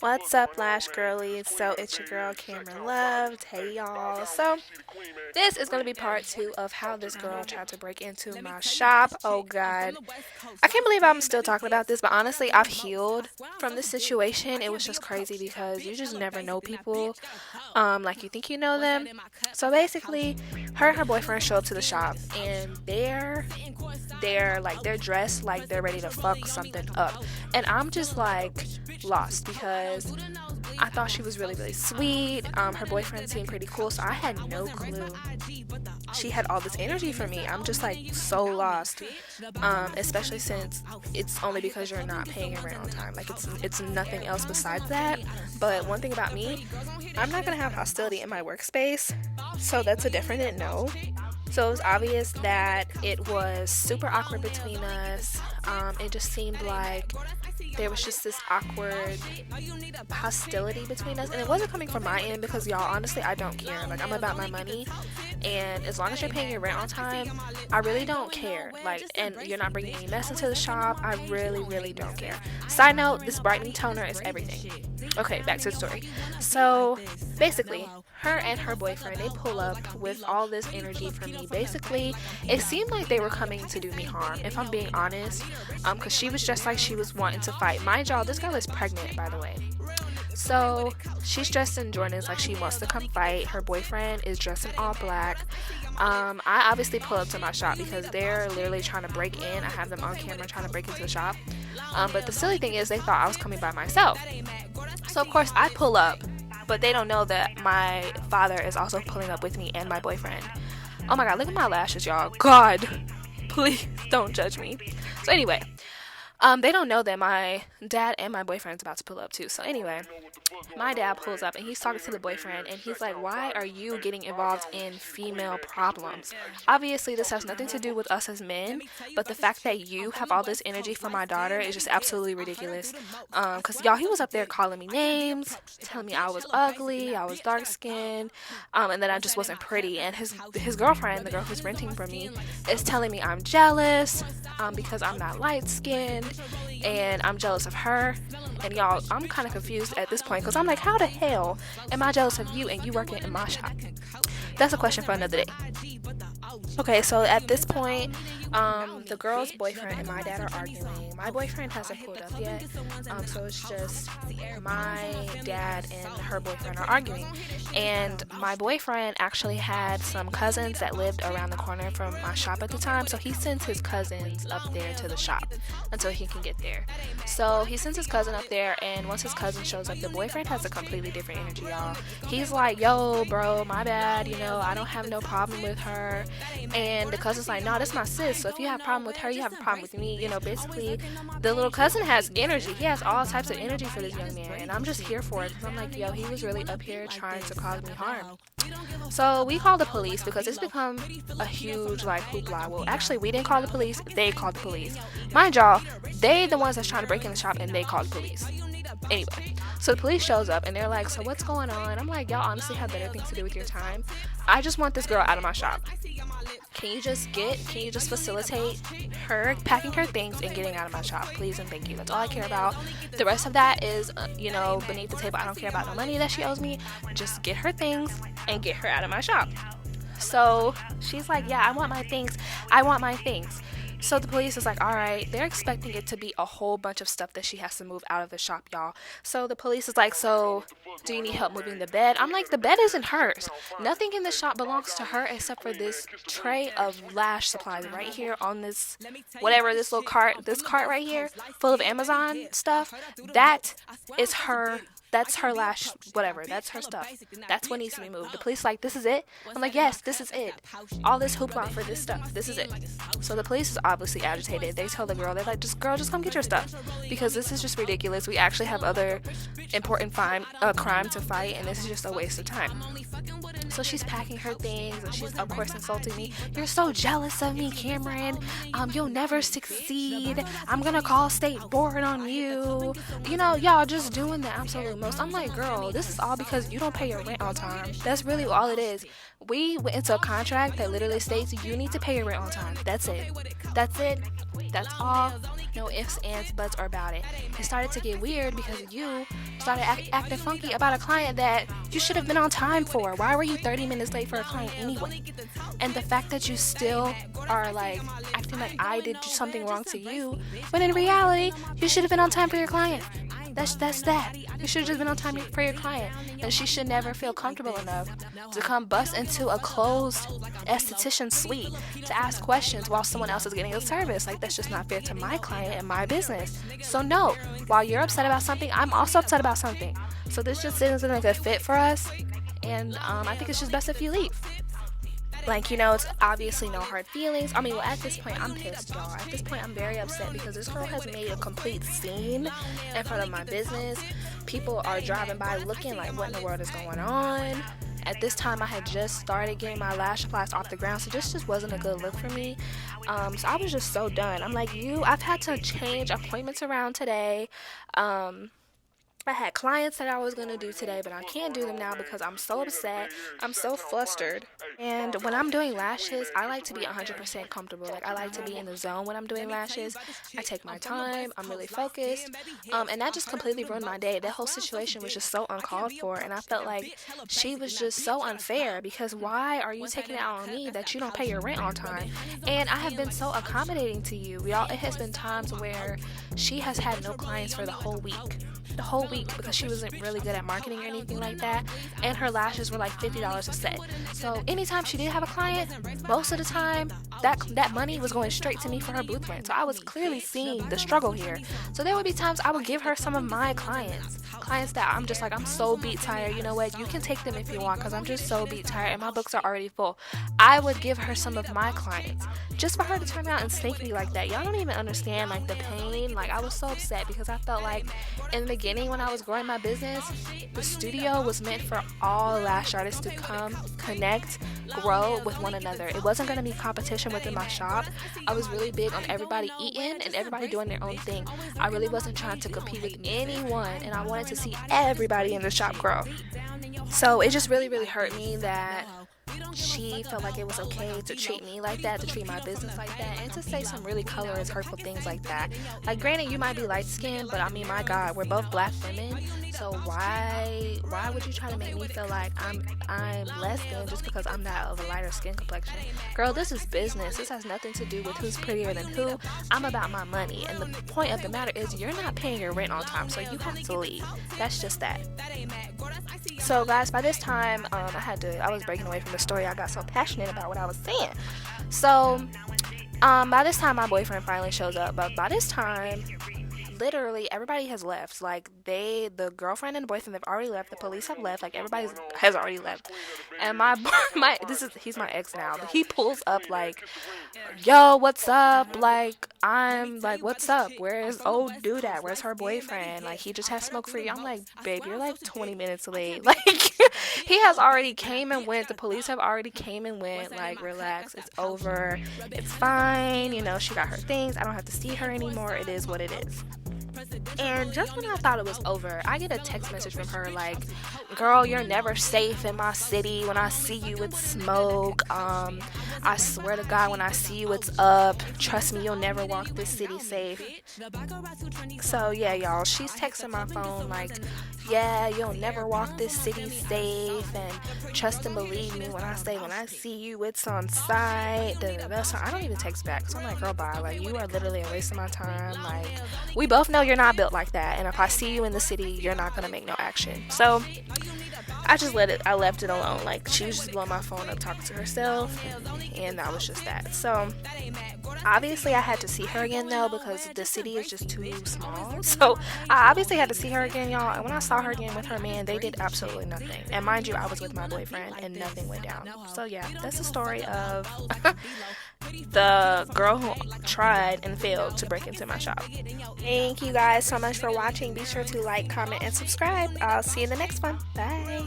What's up, Lash Girlies? So it's your girl Cameron Loved. Hey y'all. So this is gonna be part two of how this girl tried to break into my shop. Oh god. I can't believe I'm still talking about this, but honestly I've healed from this situation. It was just crazy because you just never know people. Like you think you know them. So basically her and her boyfriend show up to the shop and they're dressed like they're ready to fuck something up. And I'm just like lost because I thought she was really, really sweet. Her boyfriend seemed pretty cool, so I had no clue she had all this energy for me. I'm just like so lost, especially since it's only because you're not paying your rent on time. Like it's nothing else besides that. But one thing about me, I'm not gonna have hostility in my workspace, so that's a definite no. So it was obvious that it was super awkward between us. It just seemed like there was just this awkward hostility between us, and it wasn't coming from my end because y'all, honestly, I don't care. Like, I'm about my money, and as long as you're paying your rent on time, I really don't care. Like, and you're not bringing any mess into the shop, I really, really don't care. Side note, this brightening toner is everything. Okay, back to the story. So basically, her and her boyfriend, they pull up with all this energy for me. Basically, it seemed like they were coming to do me harm, if I'm being honest, because she was just like she was wanting to fight. Mind y'all, this girl is pregnant, by the way. So she's dressed in Jordans like she wants to come fight. Her boyfriend is dressed in all black. I obviously pull up to my shop because they're literally trying to break in. I have them on camera trying to break into the shop. But the silly thing is they thought I was coming by myself. So of course I pull up, but they don't know that my father is also pulling up with me and my boyfriend. Oh my god, look at my lashes, y'all. God, please don't judge me. So anyway, they don't know that my dad and my boyfriend's about to pull up too. So anyway, my dad pulls up and he's talking to the boyfriend and he's like, why are you getting involved in female problems? Obviously this has nothing to do with us as men, but the fact that you have all this energy for my daughter is just absolutely ridiculous. Because y'all, he was up there calling me names, telling me I was ugly, I was dark skinned, and that I just wasn't pretty. And his girlfriend, the girl who's renting from me, is telling me I'm jealous because I'm not light skinned and I'm jealous of her. And y'all, I'm kind of confused at this point because I'm like, how the hell am I jealous of you and you working in my shop? That's a question for another day. Okay, so at this point, the girl's boyfriend and my dad are arguing. My boyfriend hasn't pulled up yet, so it's just my dad and her boyfriend are arguing. And my boyfriend actually had some cousins that lived around the corner from my shop at the time, so he sends his cousins up there to the shop until he can get there. So he sends his cousin up there, and once his cousin shows up, the boyfriend has a completely different energy, y'all. He's like, yo, bro, my bad, I don't have no problem with her. And the cousin's like, no, that's my sis, so if you have a problem with her, you have a problem with me. Basically, the little cousin has energy. He has all types of energy for this young man, and I'm just here for it because I'm like, yo, he was really up here trying to cause me harm. So we called the police because it's become a huge hoopla. Well, actually, we didn't call the police, they called the police. Mind y'all, they the ones that's trying to break in the shop and they called the police. Anyway, so the police shows up and they're like, so what's going on? I'm like, y'all honestly have better things to do with your time. I just want this girl out of my shop. Can you just facilitate her packing her things and getting out of my shop, please and thank you. That's all I care about. The rest of that is, beneath the table. I don't care about the money that she owes me. Just get her things and get her out of my shop. So she's like, yeah, I want my things. So the police is like, all right, they're expecting it to be a whole bunch of stuff that she has to move out of the shop, y'all. So the police is like, so do you need help moving the bed? I'm like, the bed isn't hers. Nothing in the shop belongs to her except for this tray of lash supplies right here on this, whatever, this cart right here full of Amazon stuff. That is her. That's her lash, whatever. That's her stuff. That's what needs to be moved. The police like, this is it? I'm like, yes, this is it. All this hoopla for this stuff. This is it. So the police is obviously agitated. They tell the girl, they're like, just come get your stuff. Because this is just ridiculous. We actually have other important crime to fight, and this is just a waste of time. So she's packing her things and she's of course insulting me. You're so jealous of me, Cameron. You'll never succeed. I'm gonna call state board on you. You know, y'all just doing the absolute most. I'm like, girl, this is all because you don't pay your rent on time. That's really all it is. We went into a contract that literally states you need to pay your rent on time. That's it. That's it. That's all. No ifs, ands, buts, or about it. It started to get weird because you started acting funky about a client that you should have been on time for. Why were you 30 minutes late for a client anyway? And the fact that you still are like acting like I did something wrong to you, when in reality, you should have been on time for your client. That's that. You should have just been on time for your client. And she should never feel comfortable enough to come bust into a closed esthetician suite to ask questions while someone else is getting a service. Like, that's just not fair to my client and my business. So no, while you're upset about something, I'm also upset about something. So this just isn't a good fit for us. And I think it's just best if you leave. Like, you know, it's obviously no hard feelings. I mean, well, at this point, I'm pissed, y'all. At this point, I'm very upset because this girl has made a complete scene in front of my business. People are driving by looking like, what in the world is going on? At this time, I had just started getting my lash supplies off the ground, so this just wasn't a good look for me. So I was just so done. I'm like, I've had to change appointments around today. I had clients that I was going to do today, but I can't do them now because I'm so upset. I'm so flustered. And when I'm doing lashes, I like to be 100% comfortable. Like, I like to be in the zone when I'm doing lashes. I take my time. I'm really focused. And that just completely ruined my day. That whole situation was just so uncalled for. And I felt like she was just so unfair because why are you taking it out on me that you don't pay your rent on time? And I have been so accommodating to you. Y'all, it has been times where she has had no clients for the whole week. Because she wasn't really good at marketing or anything like that, and her lashes were like $50 a set. So anytime she did have a client, most of the time that money was going straight to me for her booth rent. So I was clearly seeing the struggle here. So there would be times I would give her some of my clients that I'm just like, I'm so beat tired, you know what, you can take them if you want because I'm just so beat tired and my books are already full. I would give her some of my clients just for her to turn around and snake me like that. Y'all don't even understand like the pain. Like, I was so upset because I felt like in the beginning when I was growing my business, the studio was meant for all lash artists to come, connect, grow with one another. It wasn't going to be competition within my shop. I was really big on everybody eating and everybody doing their own thing. I really wasn't trying to compete with anyone, and I wanted to see everybody in the shop grow. So it just really, really hurt me that she felt like it was okay to treat me like that, to treat my business like that, and to say some really colorist, hurtful things like that. Like, granted, you might be light-skinned, but I mean, my God, we're both black women, so why would you try to make me feel like I'm less than just because I'm not of a lighter skin complexion? Girl, this is business. This has nothing to do with who's prettier than who. I'm about my money, and the point of the matter is you're not paying your rent on time, so you have to leave. That's just that. So, guys, by this time, I was breaking away from the story. I got so passionate about what I was saying. So, by this time, my boyfriend finally shows up. But by this time, literally everybody has left. Like, the girlfriend and the boyfriend have already left. The police have left. Like, everybody has already left. And he's my ex now. But he pulls up like, yo, what's up? Like, I'm like, what's up? Where's old dude at? Where's her boyfriend? Like, he just has smoke for you. I'm like, babe, you're like 20 minutes late. Like, he has already came and went. The police have already came and went. Like, relax. It's over. It's fine. You know, she got her things. I don't have to see her anymore. It is what it is. And just when I thought it was over, I get a text message from her like, girl, you're never safe in my city. When I see you, it's smoke. I swear to God, when I see you, it's up. Trust me, you'll never walk this city safe. So yeah, y'all, she's texting my phone like, yeah, you'll never walk this city safe, and trust and believe me when I say when I see you, it's on site. So I don't even text back. So I'm like, girl, bye. Like, you are literally a waste of my time. Like, we both know you're not built like that, and if I see you in the city, you're not gonna make no action. So I left it alone. Like, she was just blowing my phone up, talking to herself, and that was just that. So obviously I had to see her again though, because the city is just too small. So I obviously had to see her again, y'all. And when I saw her again with her man, they did absolutely nothing. And mind you, I was with my boyfriend and nothing went down. So yeah, that's the story of the girl who tried and failed to break into my shop. Thank you guys so much for watching. Be sure to like, comment, and subscribe. I'll see you in the next one. Bye.